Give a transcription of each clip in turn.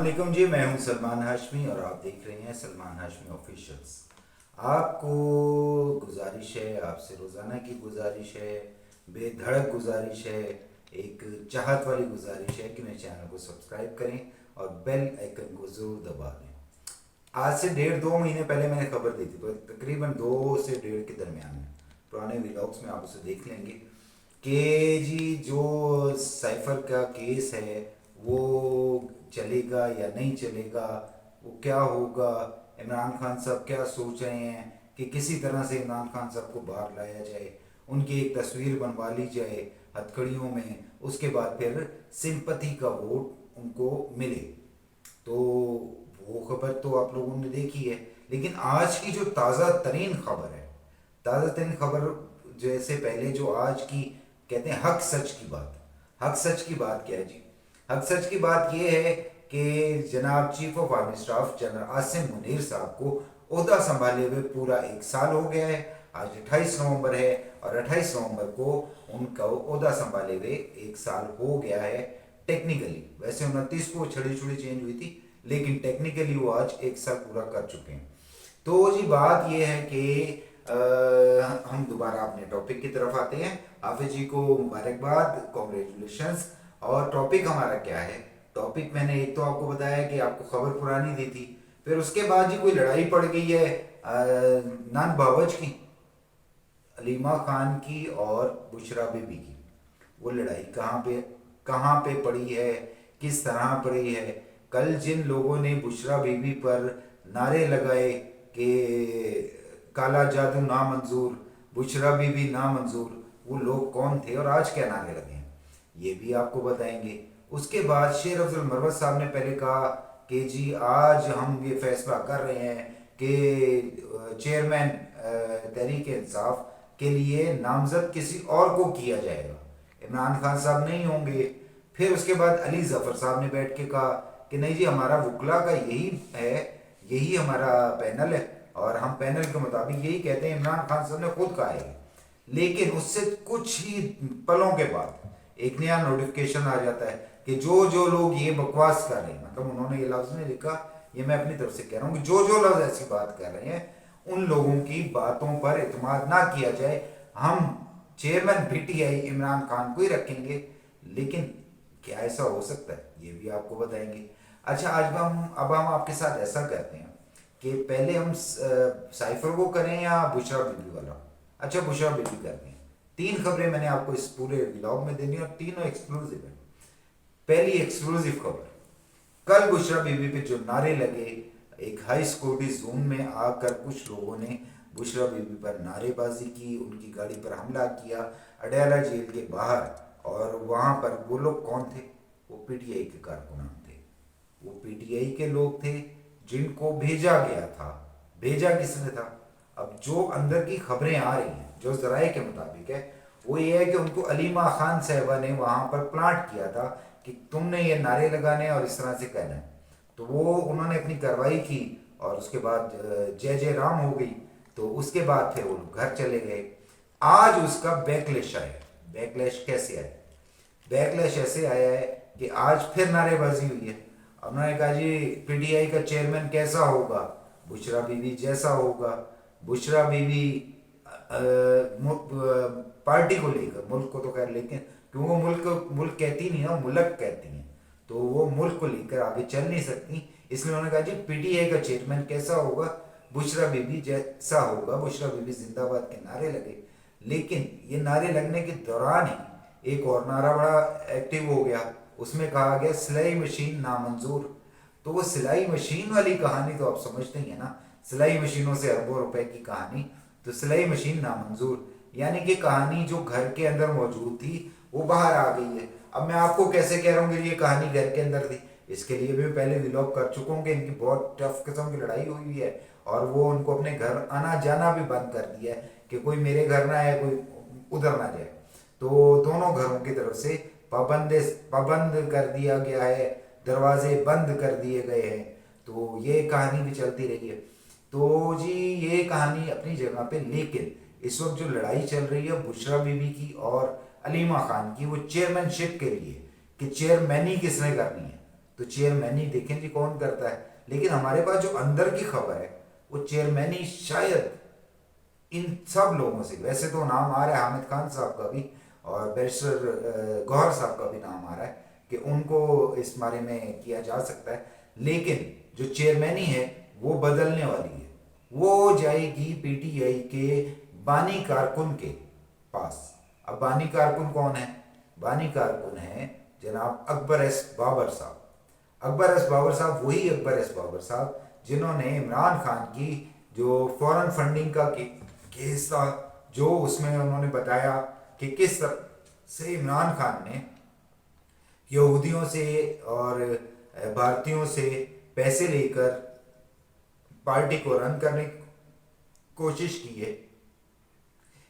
वालेकुम जी, मैं हूं सलमान हाशमी और आप देख रहे हैं सलमान हाशमी ऑफिशियल्स। आपको गुजारिश है, आपसे रोज़ाना की गुजारिश है, बेधड़क गुजारिश है, एक चाहत वाली गुजारिश है कि मेरे चैनल को सब्सक्राइब करें और बेल आइकन को ज़रूर दबा दें। आज से 1.5-2 महीने पहले मैंने खबर दी थी, तो तकरीबन 2 से 1.5 के दरमियान में पुराने व्लॉग्स में आप उसे देख लेंगे कि जी जो साइफर का केस है वो चलेगा या नहीं चलेगा, वो क्या होगा, इमरान खान साहब क्या सोच रहे हैं कि किसी तरह से इमरान खान साहब को बाहर लाया जाए, उनकी एक तस्वीर बनवा ली जाए हथकड़ियों में, उसके बाद फिर सिंपथी का वोट उनको मिले। तो वो खबर तो आप लोगों ने देखी है, लेकिन आज की जो ताज़ा तरीन खबर है, ताज़ा तरीन खबर जैसे पहले जो आज की कहते हैं हक सच की बात, हक सच की बात क्या है जी? हक सच की बात ये है कि जनाब chief of army staff general Asim Munir साहब को ओहदा संभाले हुए पूरा 1 साल हो गया है। आज 28 नवंबर है और 28 नवंबर को उनका ओहदा संभाले हुए 1 साल हो गया है टेक्निकली। वैसे 29 को छड़ी छुड़ी चेंज हुई थी, लेकिन टेक्निकली वो आज 1 साल पूरा कर चुके हैं। तो जी बात ये है कि हम दोबारा अपने टॉपिक की तरफ आते हैं। हाफिज जी को मुबारकबाद, कॉन्ग्रेचुलेशंस। और टॉपिक हमारा क्या है? टॉपिक मैंने एक तो आपको बताया कि आपको खबर पुरानी दी थी, फिर उसके बाद जी कोई लड़ाई पड़ गई है नान बावज की, अलीमा खान की और बुशरा बीबी की। वो लड़ाई कहाँ पे पड़ी है, किस तरह पड़ी है? कल जिन लोगों ने बुशरा बीबी पर नारे लगाए कि काला जादू नामंजूर, बुशरा बीबी नामंजूर, वो लोग कौन थे और आज क्या नारे लगे हैं, ये भी आपको बताएंगे। उसके बाद शेर अफजल मरवत साहब ने पहले कहा कि जी आज हम ये फैसला कर रहे हैं कि चेयरमैन तहरीक इंसाफ के लिए नामजद किसी और को किया जाएगा, इमरान खान साहब नहीं होंगे। फिर उसके बाद अली जफर साहब ने बैठ के कहा कि नहीं जी हमारा वकला का यही है, यही हमारा पैनल है और हम पैनल के मुताबिक यही कहते हैं, इमरान खान साहब ने खुद कहा है। लेकिन उससे कुछ ही पलों के बाद एक नया नोटिफिकेशन आ जाता है कि जो जो लोग ये बकवास कर रहे हैं, मतलब उन्होंने ये लफ्ज़ नहीं लिखा, ये मैं अपनी तरफ से कह रहा हूँ कि जो जो लफ्ज़ ऐसी बात कर रहे हैं उन लोगों की बातों पर इत्मीनान ना किया जाए। हम चेयरमैन पीटीआई इमरान खान को ही रखेंगे। लेकिन क्या ऐसा हो सकता है, ये भी आपको बताएंगे। अच्छा, आज हम आपके साथ ऐसा करते हैं कि पहले हम साइफर को करें या बुशरा बीबी वाला? अच्छा, बुशरा बीबी करते हैं। 3 खबरें मैंने आपको इस पूरे व्लॉग में देनी और तीनों एक्सक्लूसिव है। पहली एक्सक्लूसिव खबर, कल बुशरा बीबी पे जो नारे लगे, एक हाई सिक्योरिटी जोन में आकर कुछ लोगों ने बुशरा बीबी पर नारेबाजी की, उनकी गाड़ी पर हमला किया अडयाला जेल के बाहर। और वहाँ पर वो लोग कौन थे? वो पीटीआई के कारकुनान थे, वो पीटीआई के लोग थे जिनको भेजा गया था। भेजा किसने था? अब जो अंदर की खबरें आ रही हैं, जो जराए के मुताबिक है, वो ये है कि उनको अलीमा खान साहबा ने वहाँ पर प्लांट किया था कि तुमने ये नारे लगाने और इस तरह से कहना है। तो वो उन्होंने अपनी कार्रवाई की और उसके बाद जय जय राम हो गई। तो उसके बाद फिर वो घर चले गए। आज उसका बैकलैश आया। बैकलैश कैसे आया? बैकलैश ऐसे आया है कि आज फिर नारेबाजी हुई है। उन्होंने कहा जी पीटीआई का चेयरमैन कैसा होगा? बुशरा बीबी जैसा होगा। बुशरा बीबी पार्टी को लेकर, मुल्क को तो खैर, लेकिन क्योंकि मुल्क कहती नहीं है, मुल्क कहती हैं, तो वो मुल्क को लेकर आगे चल नहीं सकती। इसलिए उन्होंने कहा जी पीटीआई का चेयरमैन कैसा होगा? बुशरा बीबी जैसा होगा। बुशरा बीबी जिंदाबाद के नारे लगे, लेकिन ये नारे लगने के दौरान ही एक और नारा बड़ा एक्टिव हो गया। उसमें कहा गया सिलाई मशीन नामंजूर। तो वो सिलाई मशीन वाली कहानी तो आप समझते ही है ना, सिलाई मशीनों से अरबों रुपए की कहानी। तो सिलाई मशीन नामंजूर यानी कि कहानी जो घर के अंदर मौजूद थी वो बाहर आ गई है। अब मैं आपको कैसे कह रहा हूँ कि ये कहानी घर के अंदर थी? इसके लिए भी पहले व्लॉग कर चुका हूँ कि इनकी बहुत टफ किस्म की लड़ाई हुई है और वो उनको अपने घर आना जाना भी बंद कर दिया है कि कोई मेरे घर ना आए, कोई उधर ना जाए। तो दोनों घरों की तरफ से पाबंद कर दिया गया है, दरवाजे बंद कर दिए गए हैं। तो ये कहानी भी चलती रही है। तो जी ये कहानी अपनी जगह पे, लेकिन इस वक्त जो लड़ाई चल रही है बुशरा बीबी की और अलीमा खान की, वो चेयरमैनशिप के लिए कि चेयरमैनी किसने करनी है। तो चेयरमैनी देखें जी कौन करता है। लेकिन हमारे पास जो अंदर की खबर है वो चेयरमैनी शायद इन सब लोगों से, वैसे तो नाम आ रहा है हामिद खान साहब का भी और बैरिस्टर गौहर साहब का भी नाम आ रहा है कि उनको इस बारे में किया जा सकता है, लेकिन जो चेयरमैनी है वो बदलने वाली है। वो जाएगी पीटीआई के बानी कारकुन के पास। अब बानी कारकुन कौन है? बानी कारकुन है जनाब अकबर एस बाबर साहब। अकबर एस बाबर साहब वही अकबर एस बाबर साहब जिन्होंने इमरान खान की जो फॉरेन फंडिंग का केस था, जो उसमें उन्होंने बताया कि किस तरह से इमरान खान ने यहूदियों से और भारतीयों से पैसे लेकर पार्टी को रन करने की कोशिश की है,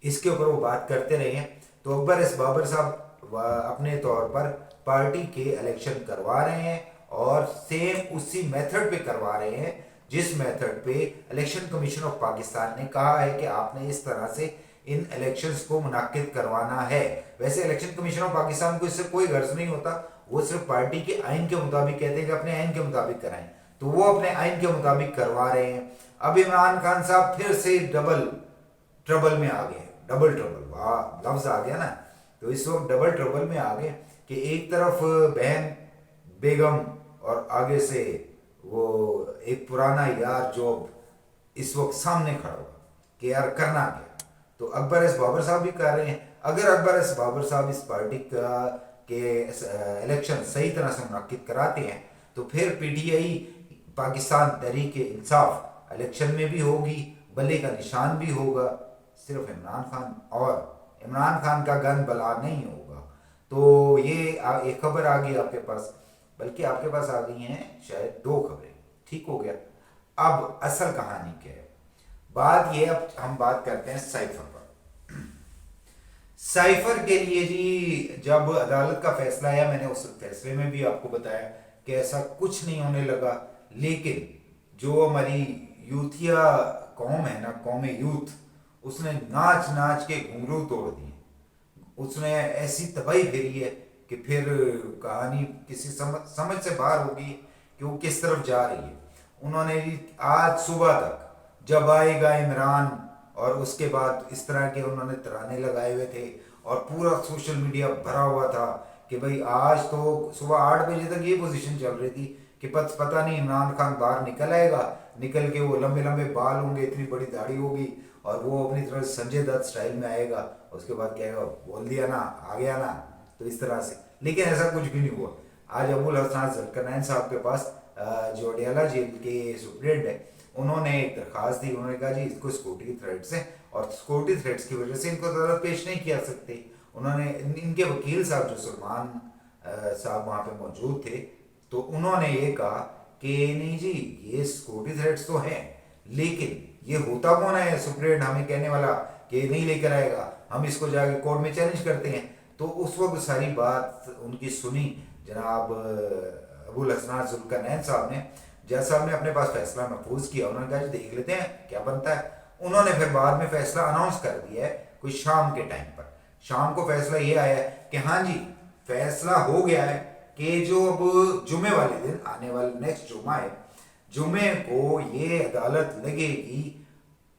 इसके ऊपर वो बात करते रहे हैं। तो अकबर एस बाबर साहब अपने तौर पर पार्टी के इलेक्शन करवा रहे हैं और सेम उसी मेथड पे करवा रहे हैं जिस मेथड पे इलेक्शन कमीशन ऑफ पाकिस्तान ने कहा है कि आपने इस तरह से इन इलेक्शंस को मुनाकिद करवाना है। वैसे इलेक्शन कमीशन ऑफ पाकिस्तान को इससे कोई गर्ज नहीं होता, वो सिर्फ पार्टी के आइन के मुताबिक कहते हैं कि अपने आइन के मुताबिक कराएं, तो वो अपने आइन के मुताबिक करवा रहे हैं। अब इमरान खान साहब फिर से डबल ट्रबल में आ गए। डबल ट्रबल, वाह लफ्ज आ गया ना। तो इस वक्त डबल ट्रबल में आ गए कि एक तरफ बहन बेगम और आगे से वो एक पुराना यार जो इस वक्त सामने खड़ा हुआ कि यार करना क्या। तो अकबर एस बाबर साहब भी कर रहे हैं। अगर अकबर एस बाबर साहब इस पार्टी का के इलेक्शन सही तरह से मुनाकिद कराते हैं तो फिर पीटीआई पाकिस्तान तहरीक इंसाफ इलेक्शन में भी होगी, बल्ले का निशान भी होगा। सिर्फ इमरान खान और इमरान खान का गन बला नहीं होगा। तो ये एक खबर आ गई आपके पास, बल्कि आपके पास आ गई हैं शायद 2 खबरें। ठीक हो गया। अब असल कहानी क्या है? बात ये, अब हम बात करते हैं साइफर पर। साइफर के लिए जी जब अदालत का फैसला आया, मैंने उस फैसले में भी आपको बताया कि ऐसा कुछ नहीं होने लगा, लेकिन जो हमारी यूथिया कौम है ना, कौम यूथ, उसने नाच नाच के घुंघरू तोड़ दिए। उसने ऐसी तबाही फेरी है कि फिर कहानी किसी समझ से बाहर होगी कि वो किस तरफ जा रही है। उन्होंने आज सुबह तक जब आएगा इमरान और उसके बाद इस तरह के उन्होंने तराने लगाए हुए थे और पूरा सोशल मीडिया भरा हुआ था कि भाई आज तो सुबह 8 बजे तक ये पोजीशन चल रही थी कि पता नहीं इमरान खान बाहर निकल आएगा, निकल के वो लंबे लंबे बाल होंगे, इतनी बड़ी दाढ़ी होगी और वो अपनी तरह संजय दत्त स्टाइल में आएगा, उसके बाद कहेगा बोल दिया ना, आ गया ना, तो इस तरह से। लेकिन ऐसा कुछ भी नहीं हुआ। आज अबुल हसन जुल्करनैन साहब के पास जो अडियाला जेल के सुप्रीडेंट है, उन्होंने एक दरखास्त दी। उन्होंने कहा जी इसको सिक्योरिटी थ्रेट्स हैं और सिक्योरिटी थ्रेट्स की वजह से इनको अदालत पेश नहीं किया सकते। उन्होंने इनके वकील साहब जो सलमान साहब वहाँ पे मौजूद थे, तो उन्होंने ये कहा कि नहीं जी ये सिक्योरिटी थ्रेट्स तो हैं, लेकिन ये होता कौन है सुप्रीडेंट हमें कहने वाला कि नहीं लेकर आएगा, हम इसको जाके कोर्ट में चैलेंज करते हैं। तो उस वक्त सारी बात उनकी सुनी जनाब अबुल हसन जुल्करनैन साहब ने। जज साहब ने अपने पास फैसला महफूज किया। उन्होंने कहा देख लेते हैं क्या बनता है। उन्होंने फिर बाद में फैसला अनाउंस कर दिया है कोई शाम के टाइम पर। शाम को फैसला ये आया है कि हाँ जी फैसला हो गया है कि जो अब जुमे वाले दिन आने वाले नेक्स्ट जुमा है, जुमे को ये अदालत लगेगी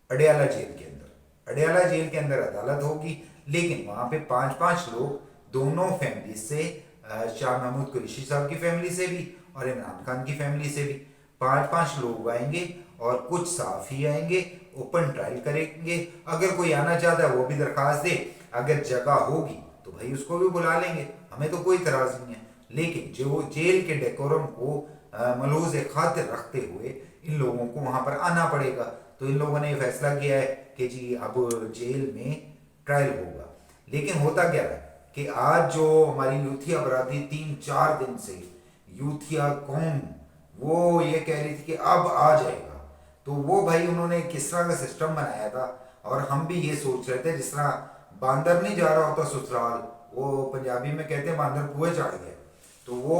अडियाला जेल के अंदर। अडियाला जेल के अंदर अदालत होगी, लेकिन वहाँ पे 5-5 लोग दोनों फैमिली से, शाह महमूद कुरैशी साहब की फैमिली से भी और इमरान खान की फैमिली से भी 5-5 लोग आएंगे और कुछ साफी आएंगे, ओपन ट्रायल करेंगे। अगर कोई आना चाहता है वो भी दरखास्त दे, अगर जगह होगी तो भाई उसको भी बुला लेंगे, हमें तो कोई इतराज नहीं है। लेकिन जो जेल के डेकोरम को मलूज़ खातिर रखते हुए इन लोगों को वहाँ पर आना पड़ेगा। तो इन लोगों ने फैसला किया है कि जी अब जेल में ट्रायल होगा। लेकिन होता क्या है कि आज जो हमारी यूथिया बरादरी 3-4 दिन से यूथिया कौम वो ये कह रही थी कि अब आ जाएगा, तो वो भाई उन्होंने किस तरह का सिस्टम बनाया था। और हम भी ये सोच रहे थे जिस तरह बांदर नहीं जा रहा होता ससुराल, वो पंजाबी में कहते हैं बांदर कुएं चढ़ गए, तो वो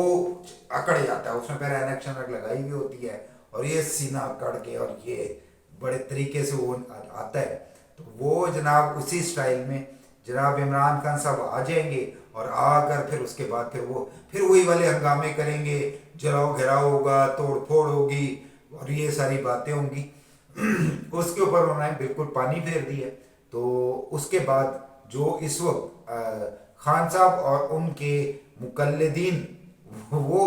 अकड़ जाता है, उसमें फिर एनेक्शन लगाई हुई होती है और ये सीना अकड़ के और ये बड़े तरीके से वो आता है। तो वो जनाब उसी स्टाइल में जनाब इमरान खान साहब आ जाएंगे और आकर फिर उसके बाद फिर वही वाले हंगामे करेंगे, जलाओ घिराओ होगा, तोड़ फोड़ होगी और ये सारी बातें होंगी। उसके ऊपर उन्होंने बिल्कुल पानी फेर दिया। तो उसके बाद जो इस वक्त खान साहब और उनके मुकल्लिदीन वो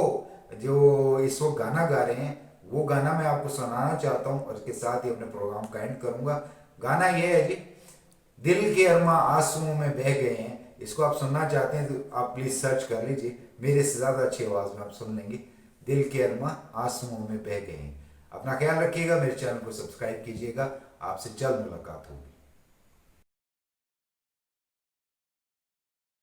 जो इस वक्त गाना गा रहे हैं, वो गाना मैं आपको सुनाना चाहता हूँ और इसके साथ ही अपने प्रोग्राम का एंड करूँगा। गाना ये है जी, दिल के अरमा आंसुओं में बह गए हैं। इसको आप सुनना चाहते हैं तो आप प्लीज़ सर्च कर लीजिए, मेरे से ज़्यादा अच्छी आवाज़ में आप सुन लेंगे। दिल के अरमा आंसुओं में बह गए हैं। अपना ख्याल रखिएगा, मेरे चैनल को सब्सक्राइब कीजिएगा। आपसे जल्द मुलाकात होगी।